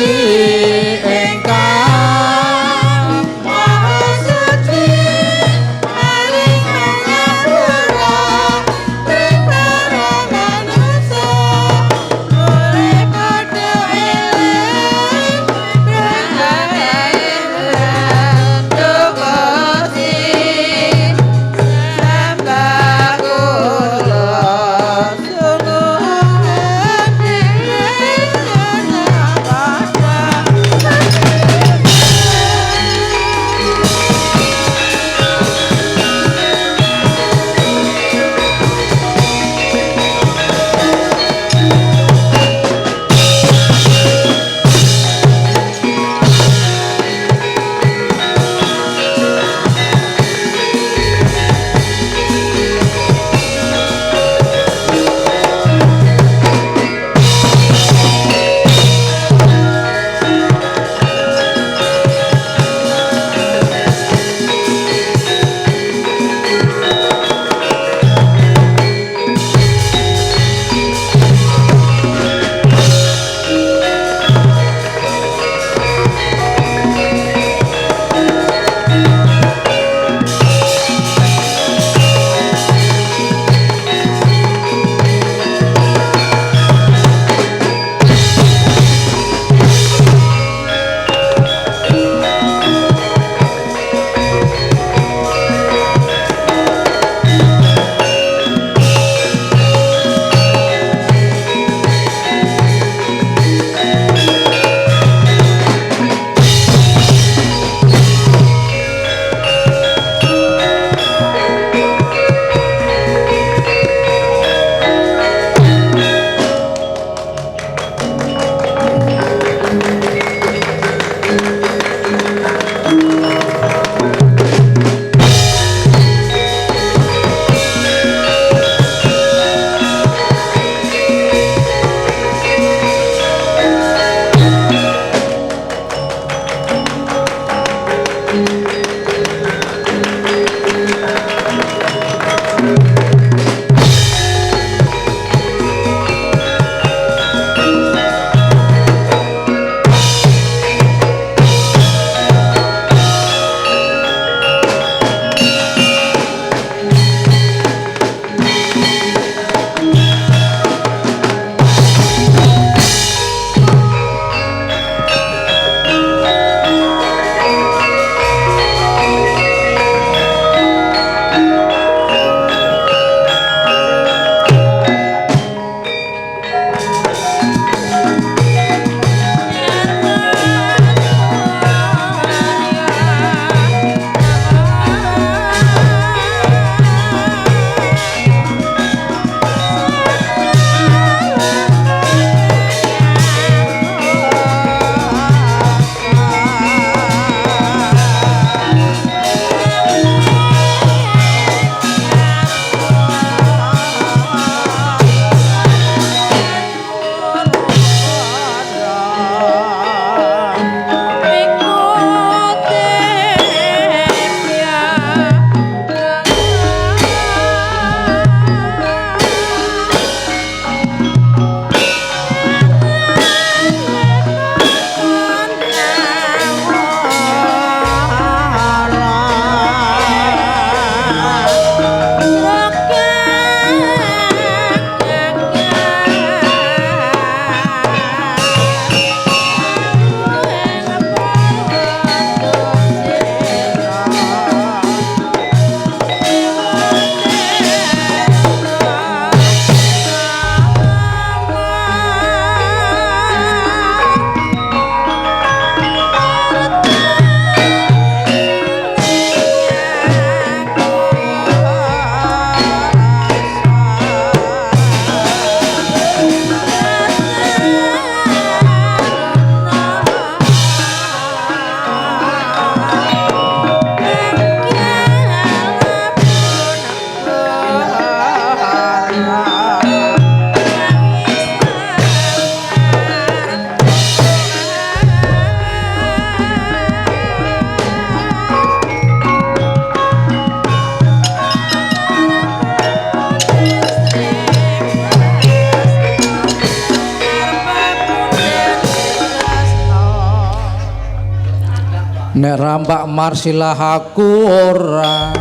Sungguh nek rambak marsilah aku ora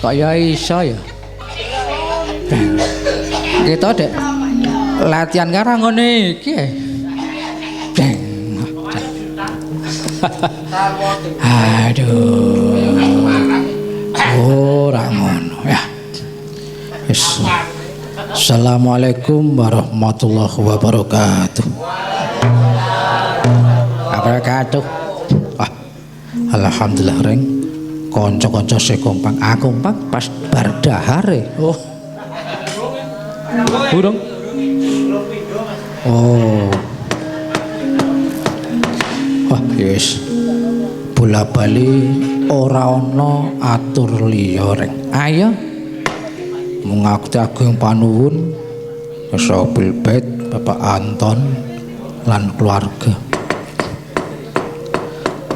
kaya iso ya. Kita dek latihan karo ngene iki. Aduh. Ora ngono ya. Wis. Assalamualaikum warahmatullahi wabarakatuh. Wabarakatuh. Ah, alhamdulillah reng. Kanca-kanca sing kompak, aku kompak pas bar dahare. Oh. Burung. Oh. Wah, yes. Bola-bali ora ana atur liya reng. Ayo. Mung aku agung panuwun Sobil Bait Bapak Anton lan keluarga.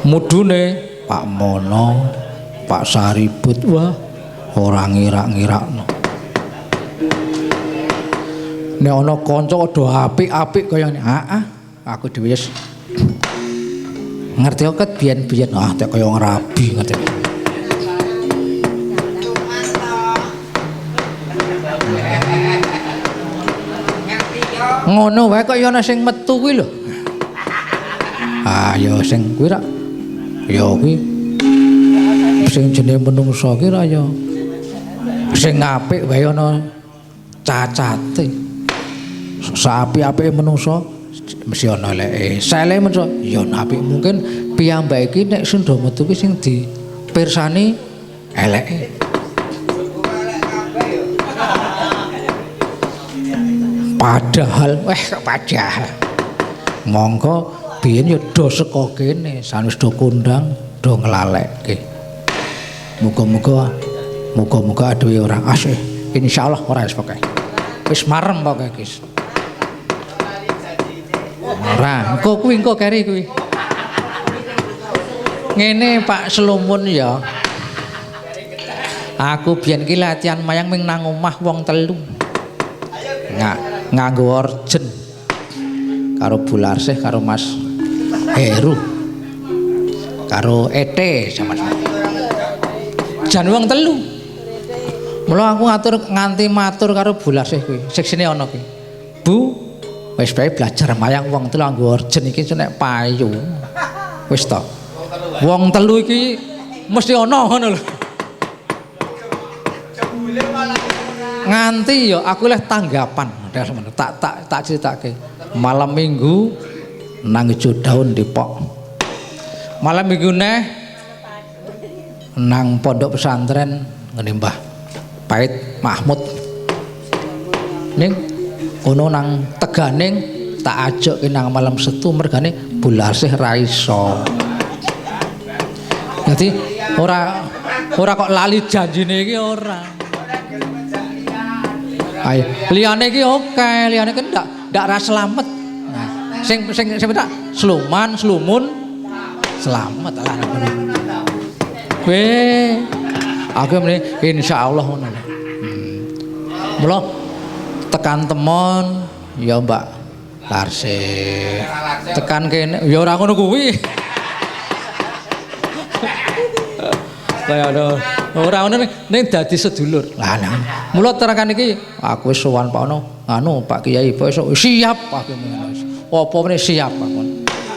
Mudune Pak Mono, Pak Saribut, wah ora ngira-ngirakno. Nek ana kanca ado apik-apik kaya ngene. Heeh, aku dhewe wis ngerti kok biyen-biyen tek kaya ngrabi ngerti. Ngono wae kok ya ana sing metu kuwi lho. Ah ya sing kuwi rak ya kuwi sing jenenge menungsa ki ra ya sing apik wae ana cacate. Sapi-apike menungsa mesti ana eleke. Sele menungsa ya ana apik. Mungkin piyambake iki nek sing do metu ki sing dipirsani eleke. Padahal monggo biyen ya do saka kene sanus do kondang do nglalekke. Muga-muga aduwe ora asih. Insyaallah ora wis pokoke. Wis marem pokoke guys. Ora, engko kuwi engko keri kuwi. Ngene Pak Slumun ya. Aku biyen ki latihan mayang ming nang omah wong telu. Nganggo orjen karo Bularsih karo Mas Heru karo Ete sama-sama jan wong telu mula aku nganti matur karo Bularsih kuwi seksine ana kuwi Bu wis bae belajar mayang wong telu nganggo orjen iki nek payu wis to wong telu iki mesti ana ngono lho nganti ya aku leh tanggapan tak critake malam minggu nang ijo daun Depok malam minggu neh nang pondok pesantren ngene Mbah Pait Mahmud ning kono nang Teganing tak ajak nang malam setu mergane Bularsih ra iso dadi ora kok lali janjine iki ora. Ayo, liyane iki oke, liyane kan ndak ra slamet. Nah, sing tak sluman, slumun slamet lah ngono. Weh, aku mrene insyaallah ngono. Mula tekan temon ya Mbak Larsih. Tekan kene ya ora ngono kuwi. Kaya ora ono ning dadi sedulur. Lah mula tekan iki aku wis sowan Pak anu Pak Kiai besok siap aku ngono. Apa meneh siap aku.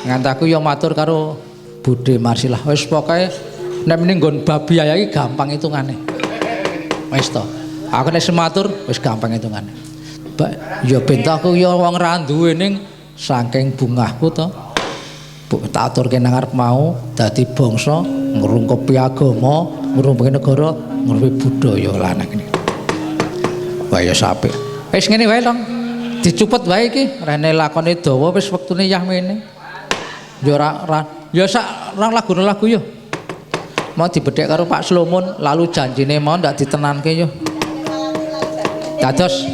Nganti aku ya matur karo Bude Marsilah wis pokoke nek mending nggon babi ae iki gampang hitungane. Wis to. Aku nek sematur wis gampang hitungane. Ya ben aku ya wong ra duwe ning saking bungahku to. Tak aturke nang arep mau dadi bangsa ngrungkepi agama, ngrungkepi negara, ngrungkepi budaya lanang iki. Wah ya apik. Wis ngene wae Long. Dicupet wae iki, rene lakone dawa wis wektune yah mene. Ya ora ya sak lagu yo. Mau dibedhek karo Pak Slumun, lalu janjine mau ndak ditenanke yo. Dados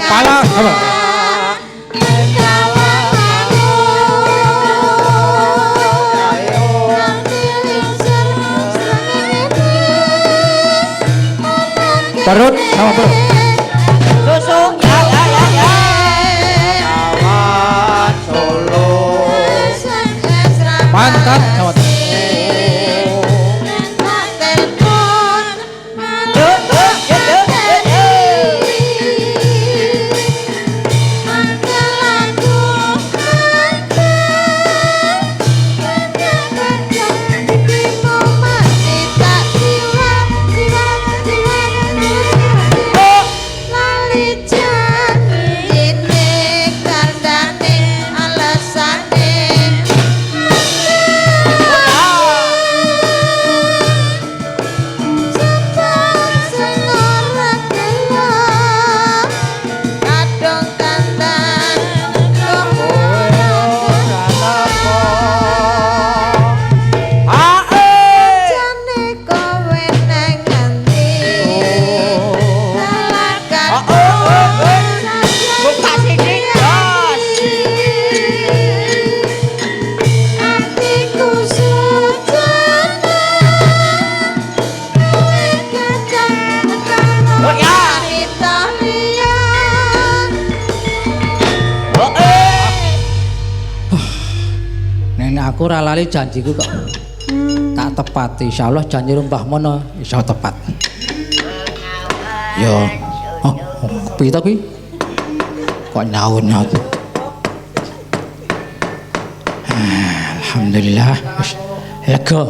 pala apa? Perut sama perut. Susu ya. Awan Solo. Pantat sama aku ora lali janjiku kok. Tak tepati, insyaallah janji Mbah Mono iso tepat. Yo. Oh, piye to kuwi? Kok nyaut-nyaut. Alhamdulillah wis lega.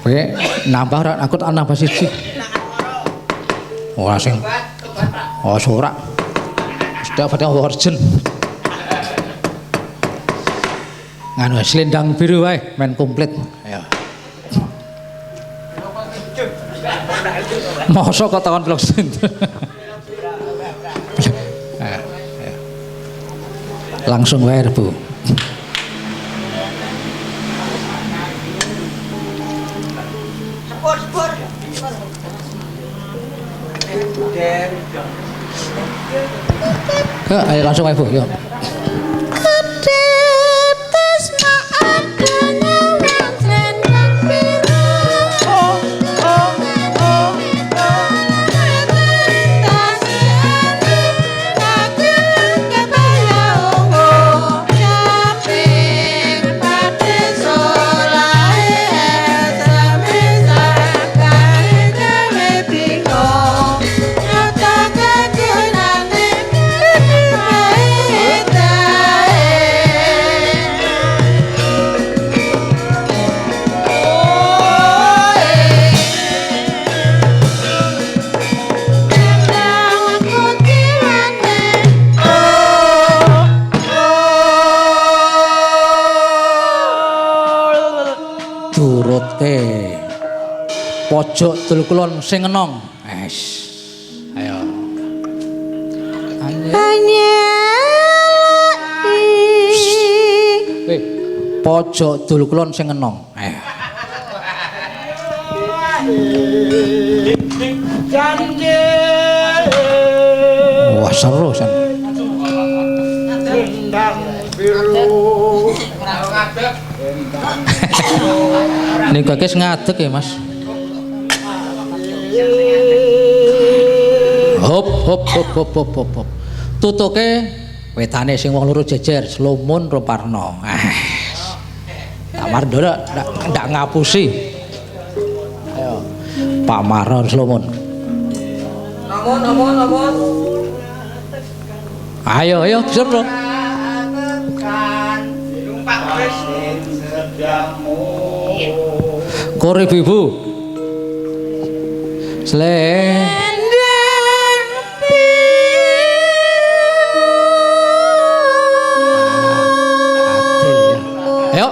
Kowe nambah ora aku tak nambah siji. Ora sing. Oh, ora. Sudah pada urgent. Nganu selendang biru wae men komplit. Ayo. Mosok kok takon blok sinten. Langsung wae Bu. Ayo langsung wae Bu, yuk. Pojok Tulkulon sing enom. Ayo. Pojok Tulkulon sing enom. Wah seru san. Ning kok ngadeg ya Mas. Hop. Tutuke wetane sing wong loro jejer Slomun Roparno. Tak Mardono ndak ngapusi. Ayo. Pak Marno Slomun. Namun. Ayo seru. Korep Ibu. Ayo.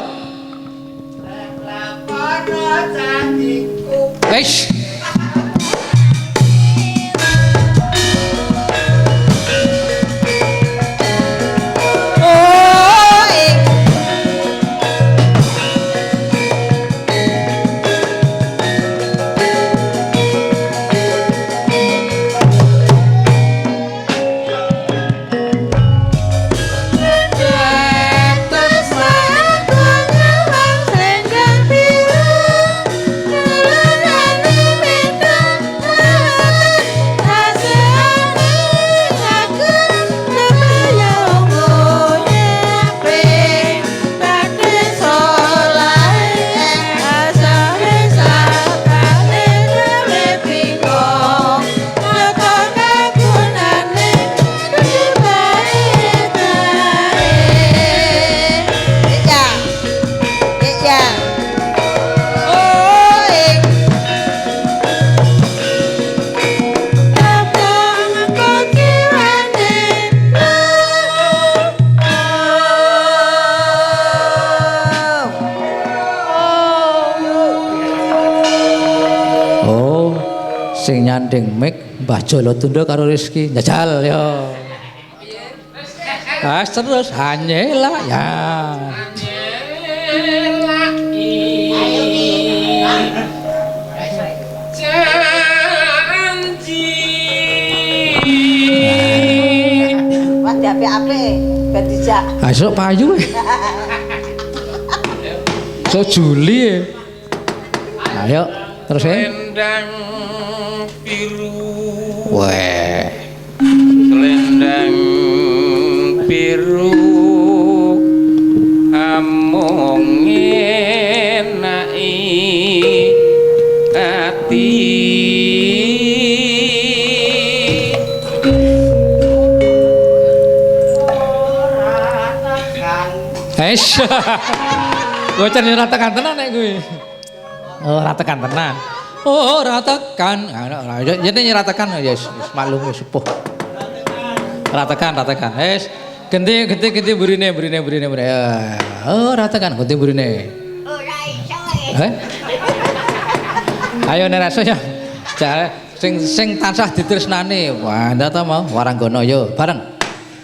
Wes. nyanding mic Mbah Jolo Tunda karo Rizky njajal yo. Terus Hanyela ya. Wah, diapik-apik ben dijak. Esuk payu. So Juli. Ayo terus Selendang biru. Weh. Selendang biru amung enai ati. Gue cari ratakan tenan nek gue. Oh ratakan tenan. Oh ratakan. Jadi nyeratakan ya maklum ya sepuh. Ratakan. Ganti burine. Oh ratakan ganti burine. Ayo neraso ya. Sing tansah ditresnani. Wah ndak ta mau waranggono yo bareng.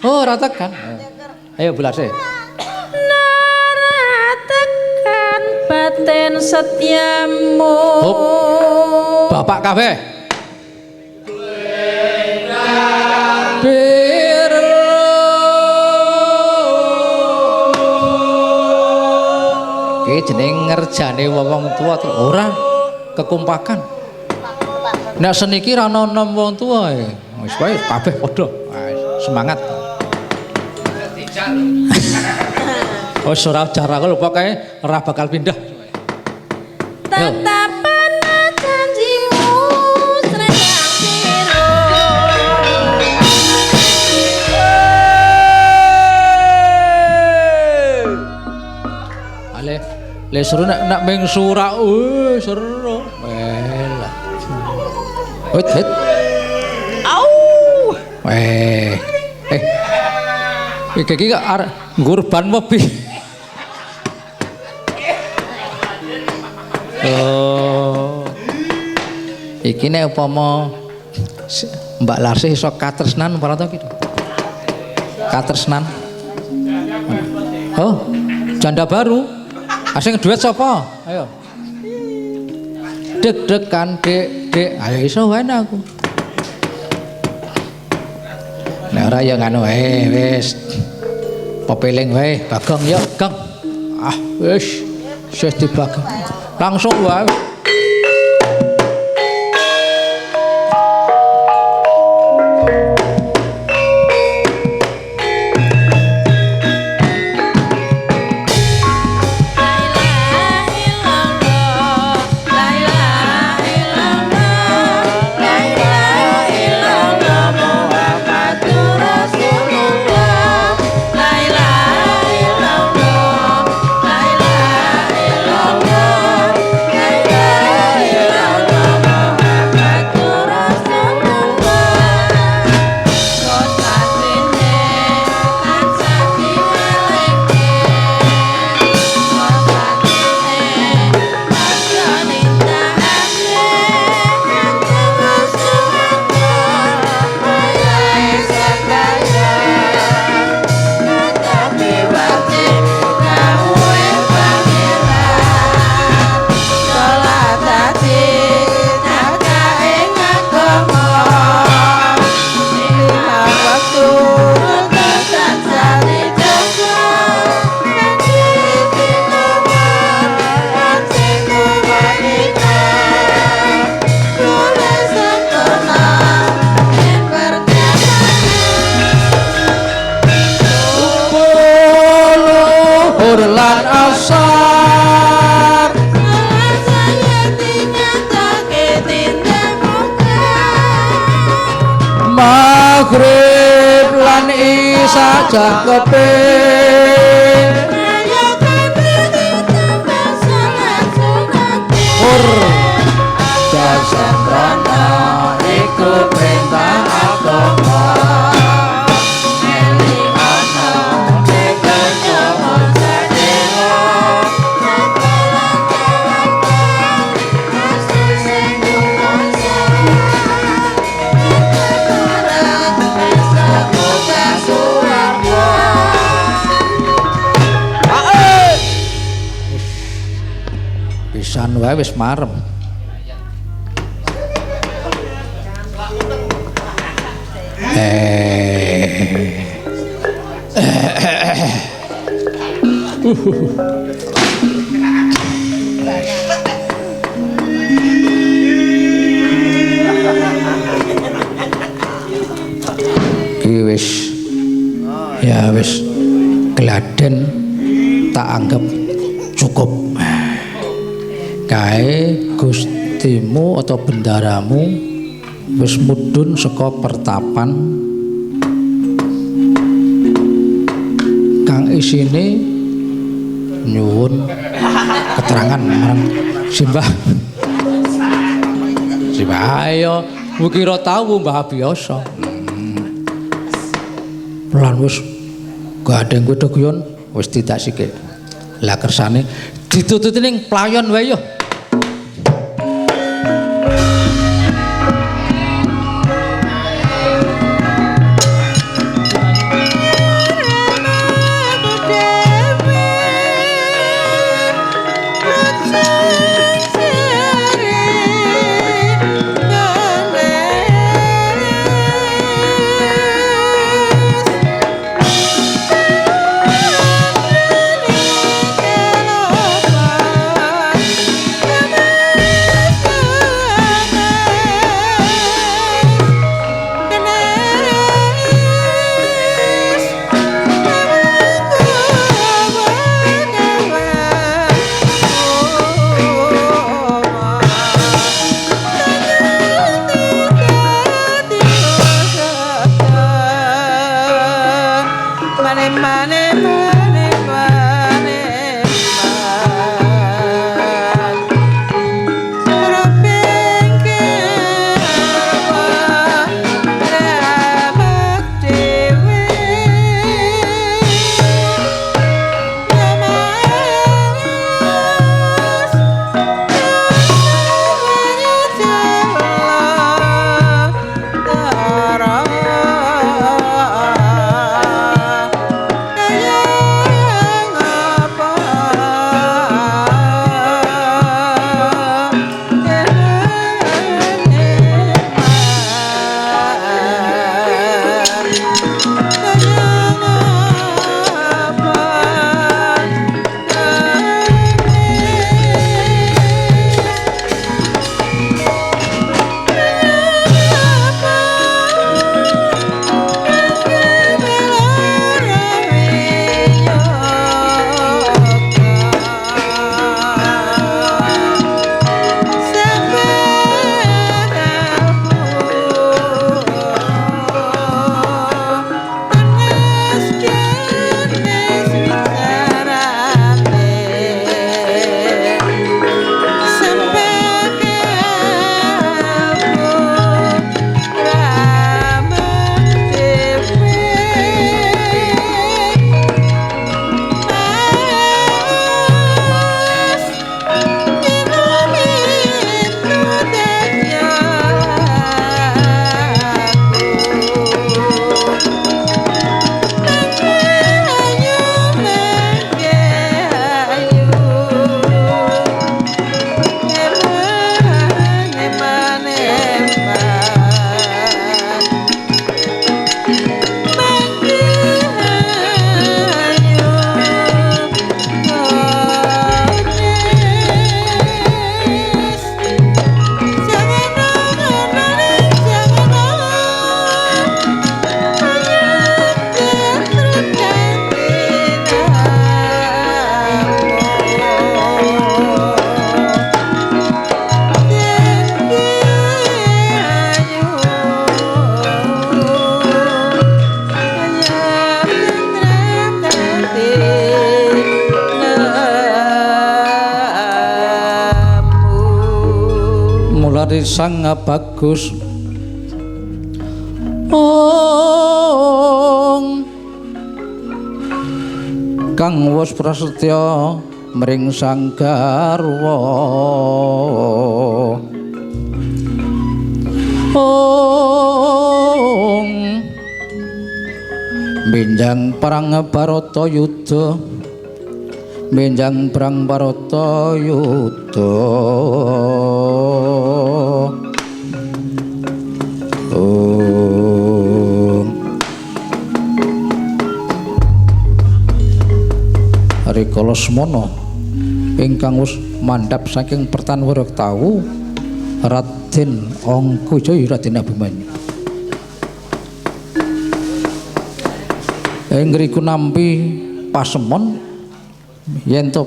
Oh ratakan. Ayo bulase. Batin setiamu Bapak kabeh Ki jeneng ngerjane wong tua ora kekumpakan. Nek seniki ra ana wong tua wis wae kabeh padha. Semangat. Oh ora jaraku lho pokoke ora bakal pindah. tatapan janjimu selendang biru Ale le seru nak ming surak seru. Welah. Hit. Au. Iki arek ngurban mobil. Oh. Iki nek upama Mbak Larsih iso katresnan para to gitu. Katresnan. Oh, janda baru. Asing duet sapa? Ayo. Deg-degan dek. Ayo iso wae aku. Nek ora ya ngono wae wis. Pepeling wae, Bagong ya, Gang. Ah, wis dibagi. Langsung wae. Maghrib lan isa jangkepe Pur Dasandana iku perintah agama ngono wae wis marem. Wis ya wis geladen tak anggap cukup kae gustimu atau bendaramu wis mudhun saka pertapan kang isine nyuwun keterangan marang Simbah. Simbah ayo mukira tau mbah biasa. Lan wis gandeng kudu guyon wis tidak sikik. Lah kersane ditututi ning playon wae yo. Sang bagus kang wis prasetya mring sang garwa benjang perang Baratayuda menjang perang Baratayuda rikala semana ingkang wis mandhap saking pertan Wiratawu Raden Angkajaya Raden Abimanyu ing ngriku nampi pasemon yen to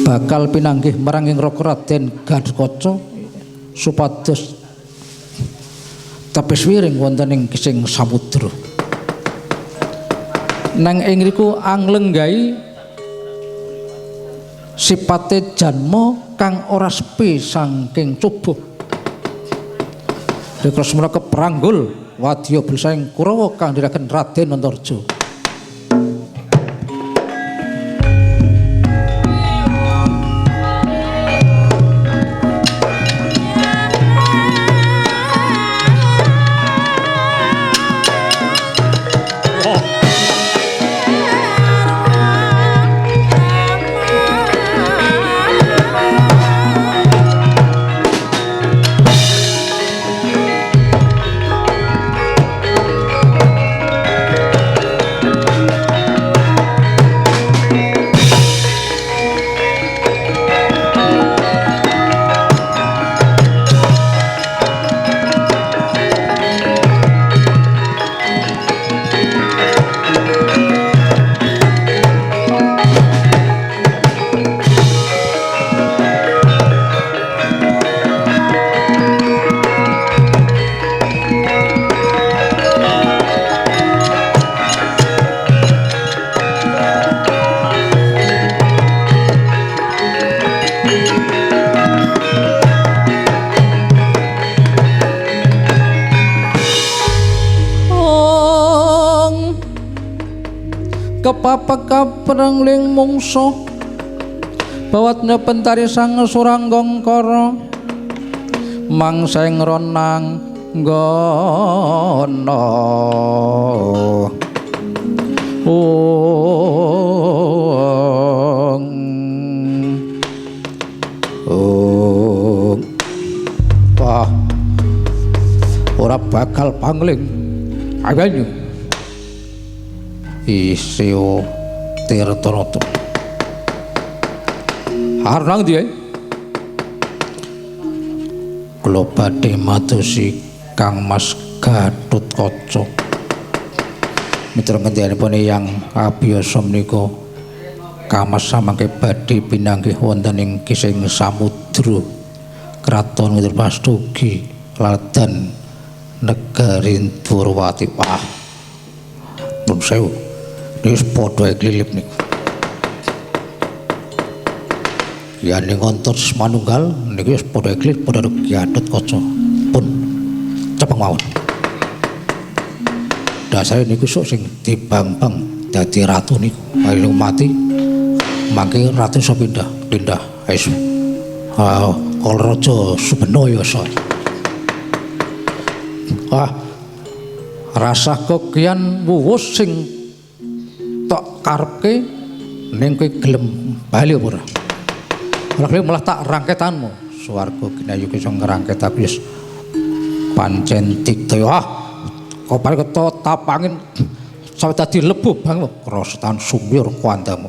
bakal pinanggih marang ing Raka Raden Gatotkaca supados tepis wiring wonten ing Kising Samudra. Nang ing riku anglenggahi sipate janma kang ora sepi saking coba. Dekresmana kepranggul wadya besaing Kurawa kang diraken Raden Antarja. Kepapak-kaprengling mungsuh bawatnya pentari sang suranggangkara mangseng ronang gono wah ora bakal pangling Abimanyu Isio Tirtanata Harnang dia kula badhe madosi Kang Mas Gatotkaca mitra ngendhanipun yang abiyasa menika Kang Mas samangke badhe pinanggih wonten ing Kising Samudra Kraton Wirpastugi Ladan Negari Dwarawati. Wah nun sewu wis padha klilip niku. Yani ngontos manunggal niki wis padha klilip padha Gatotkaca. Pun cepeng mawon. Dasare niku sok sing dibambang dadi ratu niku. Ayo mati mangke ratu iso pindah iso. Kalaraja Subenaya saya. Rasah kekian wuwus sing tok karepke ning kowe gelem bali apa ora? Ora gelem malah tak rangketanmu. Swarga ginayu iso ngrangket aku wis pancen dikdaya. Kok parek tapangin sampe dadi lebu bang krasatan sumyur kuandamu.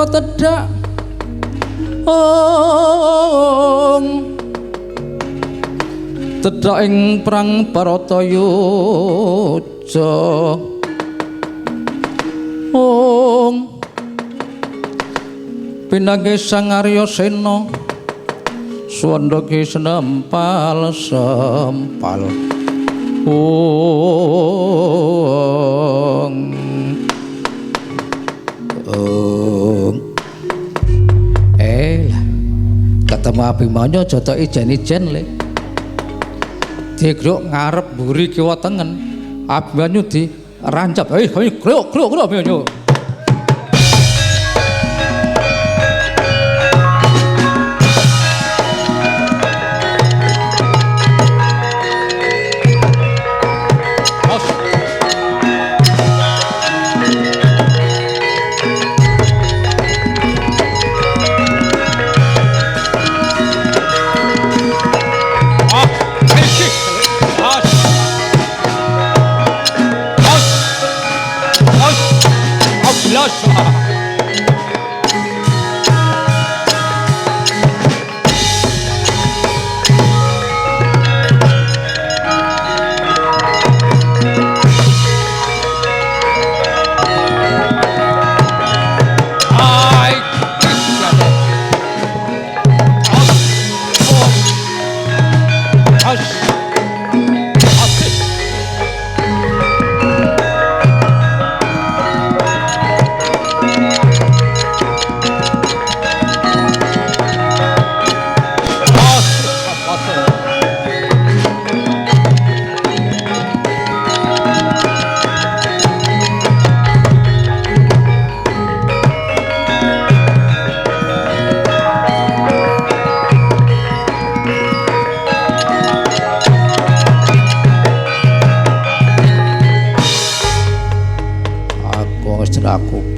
saka tedhak tedhak ing perang Baratayuda pinangge Sang Arya Sena swandha sempal ketemu Abimanyu joto ijen-ijen le digruk ngarep mburi kiwa tengen Abimanyu dirancap gruk Abimanyu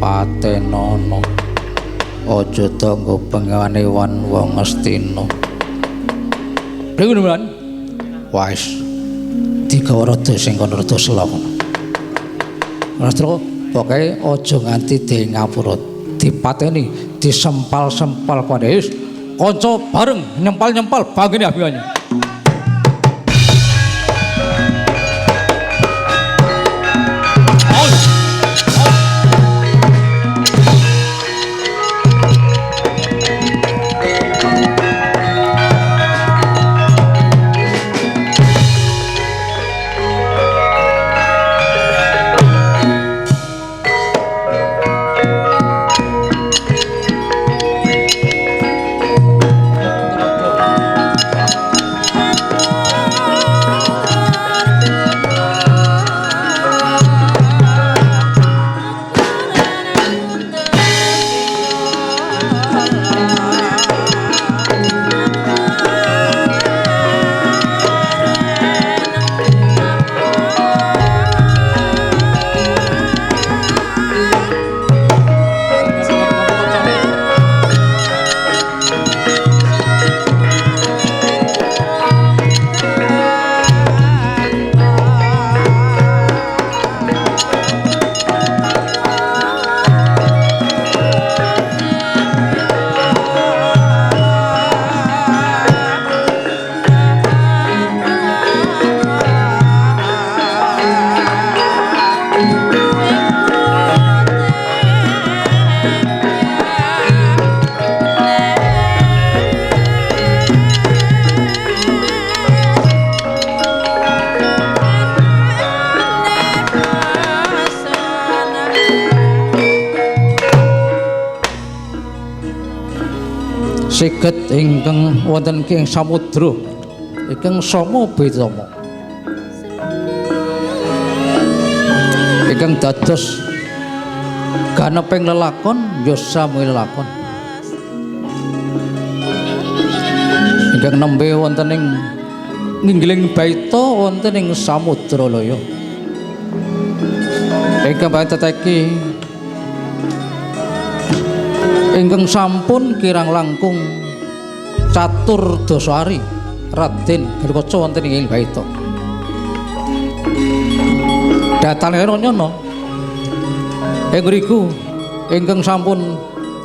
Patenono aja tanggo pengawane wong Astina. Pripun men? Wis digawa rada sing kono rada selok. Rastro pokoke aja nganti di ngapura dipateni disempal-sempal padhes kanca bareng nyempal-nyempal bangene Abimanyu. Siget ingkang wonten ing samudra ingkang sama betama ingkang dados ganeping lelakon ya sami lelakon ingkang nembe wonten ing ninggiling baita wonten ing samudra laya ingkang pateteki ingkang sampun kirang langkung catur dosari Raden Girkaca wonten ing baita datane Ranyana ing mriku ingkang sampun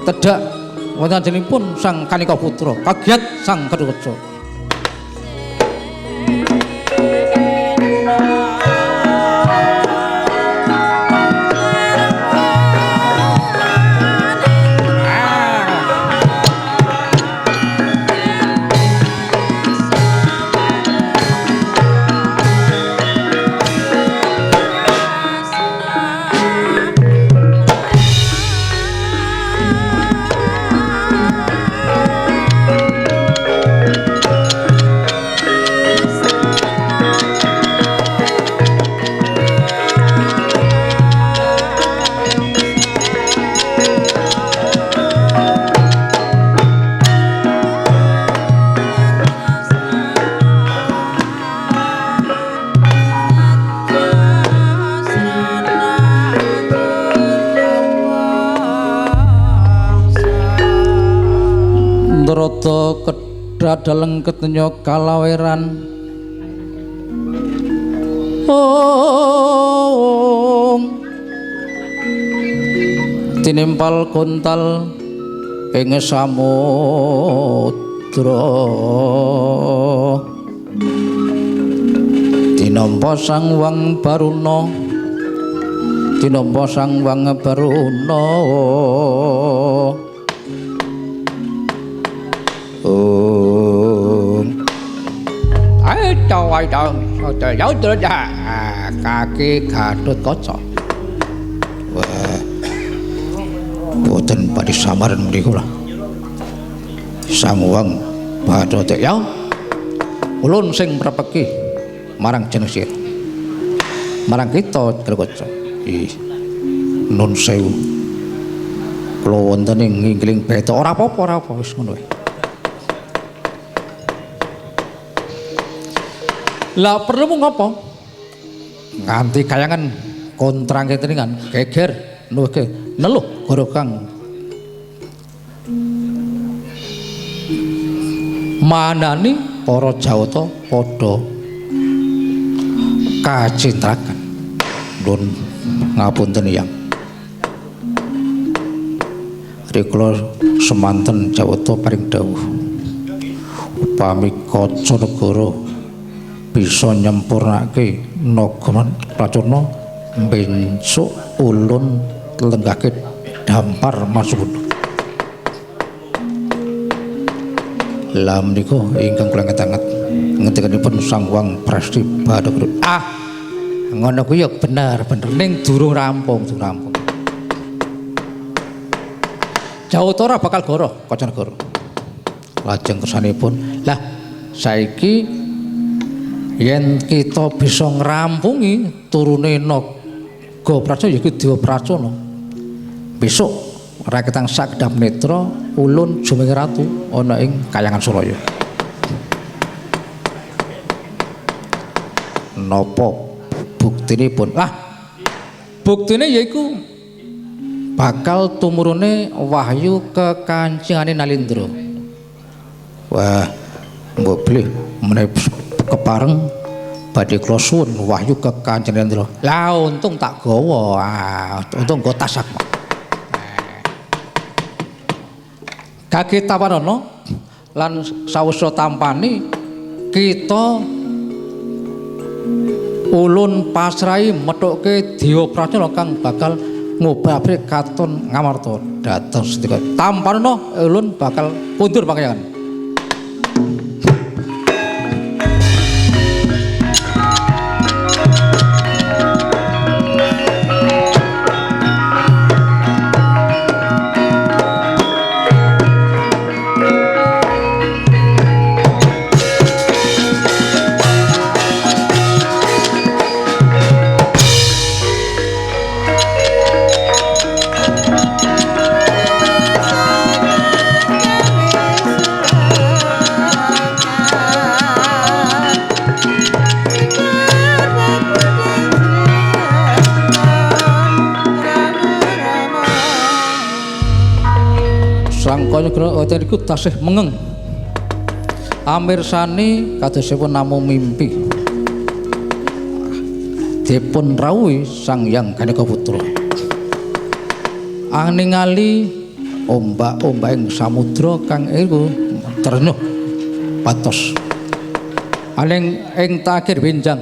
tedak wonten ajengipun Sang Kanika Putra kagiat Sang Gathotkaca. Ndrata kedadaleng ketenya kalaweran tinimpal kontal ing samudra tinampa Sang Wang Baruna kaki Gathotkaca. Wah, boten badhe samaran mriku lah. Sang Wang Baruna ya. Ulun sing mrepeki marang jeneng sira. Marang kita Gathotkaca. Nun sewu. Kula wonten ing ngingling beta ora apa-apa wis ngono wae. Lah perlu ngopo? Nganti kayangan kontrang keteningan geger nuwuhke neluh goro kang manani para Jawata padha kacintrakan. Nun ngapunten Yang. Rikala semanten Jawata paring dawuh upami kaca negara bisa nyempurnake nagara Racana besok ulun lenggahke dampar Masubana. Lah menika ingkang kula ngetanget ngendikanipun Sang Wang Presti Bathara. Ngono kuwi ya bener ning durung rampung. Jawata ora bakal goroh kaca negara. Lajeng kersanipun, lah saiki yen kita bisa ngrampungi turune naga Pracana yaiku Dewa Pracana. Besok raketang sakedhap netra ulun Juming Ratu ana ing Kayangan Suraya. Napa buktinipun? Buktine yaiku bakal tumurune wahyu kekancingane Nalindra. Wah, mbok blih menawi kepareng badhe kula suwun wahyu kekancingane Nalindra. Lah untung tak gawa, untung nggo tas aku. Kagetawanana lan sawisa tampani kita ulun pasrahi methuke Dewa Pracana kang bakal ngobabke katon ngamarta dhateng sedika tampanana ulun bakal kundur pangyangan. Sangkanya kena iku tasih mengeng. Amirsani kadosipun namung mimpi. Dipun rawuhi Sang Hyang Ganika Putra. Ningali ombak-ombak ing samudra kang iku ternyuh patos. Aling ing takir benjang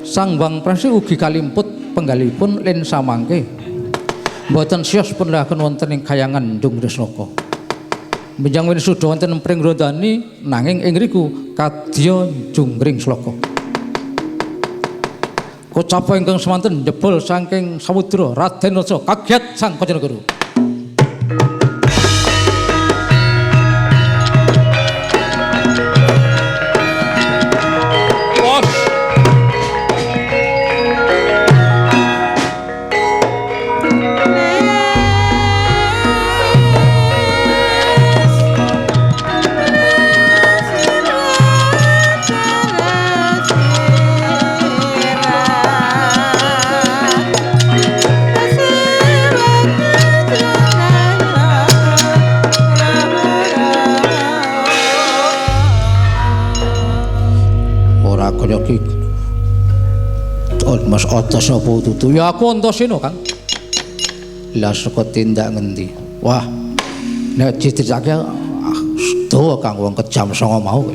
Sang Hyang Prasi ugi kalimput penggalipun len samangke mboten siyos pun laken wonten ing kayangan Dung Resnaka. Benjang wisuda wonten pring rondani nanging ing riku kadya jungring sloka. Kocapa ingkang semanten jebol saking samudra Raden Raja kaget sang Panjenegara. Mas atas apa tutu? Ya aku ontosino, Kang. Lah saka tindak ngendi? Wah, nek diceritake sedo Kang wong kejam sanga mau kowe.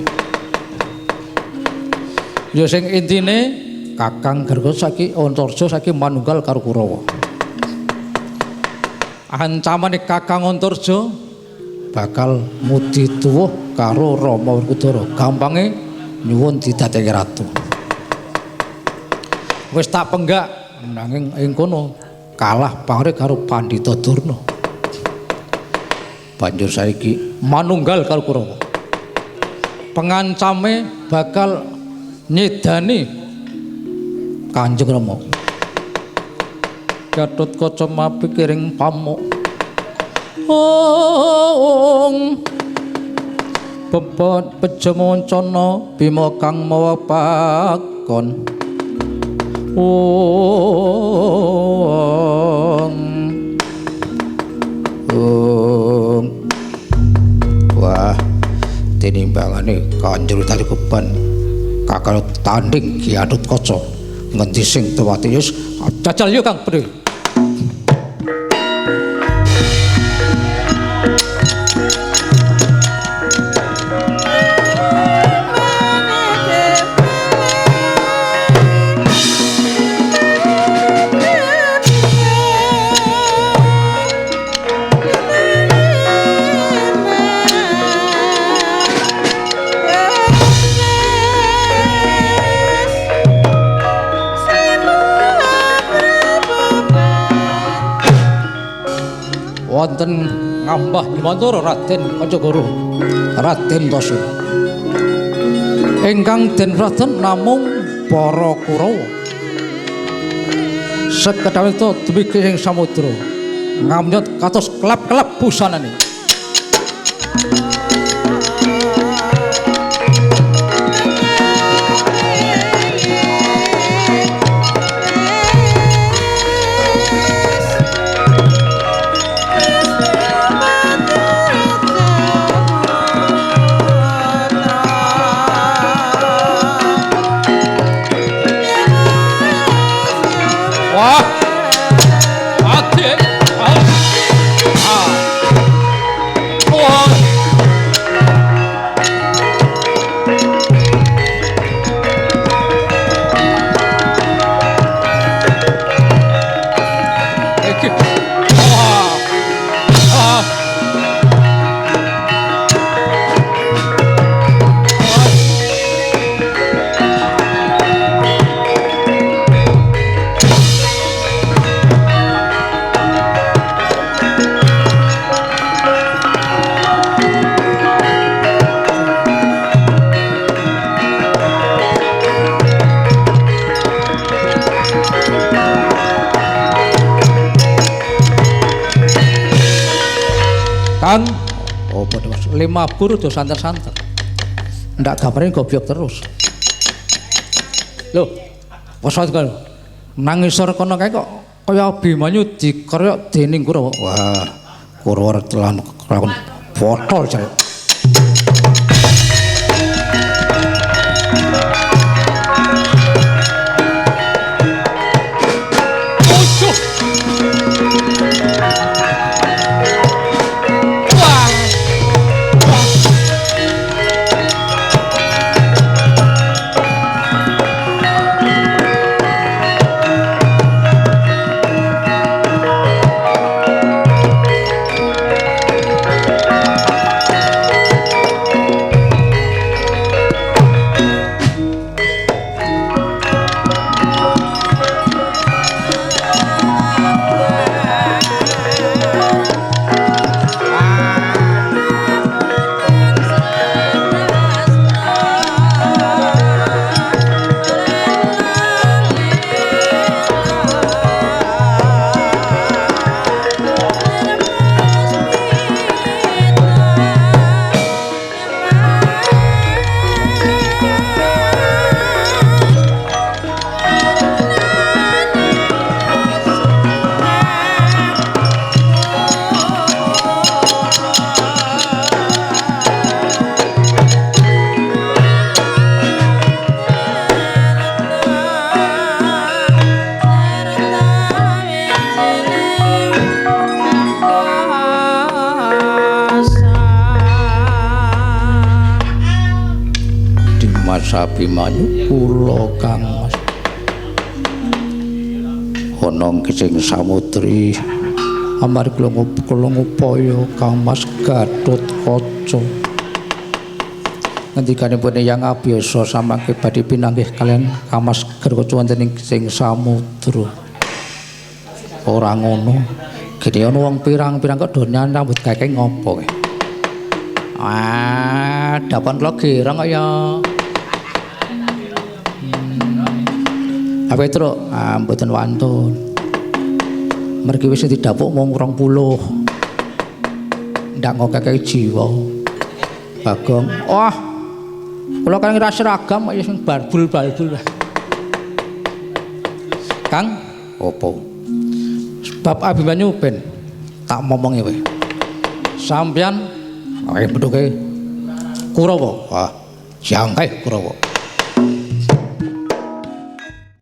Ya sing intine Kakang Garga saiki Antarja saiki manunggal karo Kurawa. Ancamane Kakang Antarja bakal mudi tuwuh karo Rama Werkudara. Gampange nyuwun didadekake ratu. Wis tak penggak nanging ing kono kalah pangre karo Pandhita Durna. Banjur saiki manunggal karo Kurawa. Pengancame bakal nyedani Kanjeng Rama. Gatotkaca mapikiring pamuk. Bebot pejemoncana Bima kang mawa pakon. Wah, tinimbangane Kanjeng Tari Keban kakal tanding Ki Gatotkaca ngendi sing tuwati wis jajal yo Kang Bedhe. Wonten ngambah Bimantara Raden Kacagara Raden Tasya ingkang den raden namung para Kurawa sekedhawita dumugi ing samudra ngamyot kados kelap-kelap busanane. Kang, oh padha Mas, 5 bur do santer-santer. Ndak gambarin gobyok terus. Loh, pesawat kok nang isor kono kae kok kaya Abimanyu dikeroyok dening Kurawa. Wah, Kurawa telan kelakon botol jare. Abimanyu kula Kang Mas ana sing samudri amarga kula ngupaya Kang Mas Gatotkaca ngendikanipun Yang Abiyasa samangke badhe pinanggih kalian Kang Mas Gatotkaca wonten ing sing samudra ora ngono gede ana wong pirang-pirang kok do nyambut gawe ngopo kowe dapan kula girang kaya apa itu mboten wantun mergi wis didapuk mung 20 ndak ngokeke jiwa Bagong wah kula kan ngira seragam kaya sing barbul-barbul Kang opo sebab Abimanyu ben tak momongi kowe sampeyan ae bentuke Kurawa wah jangkai Kurawa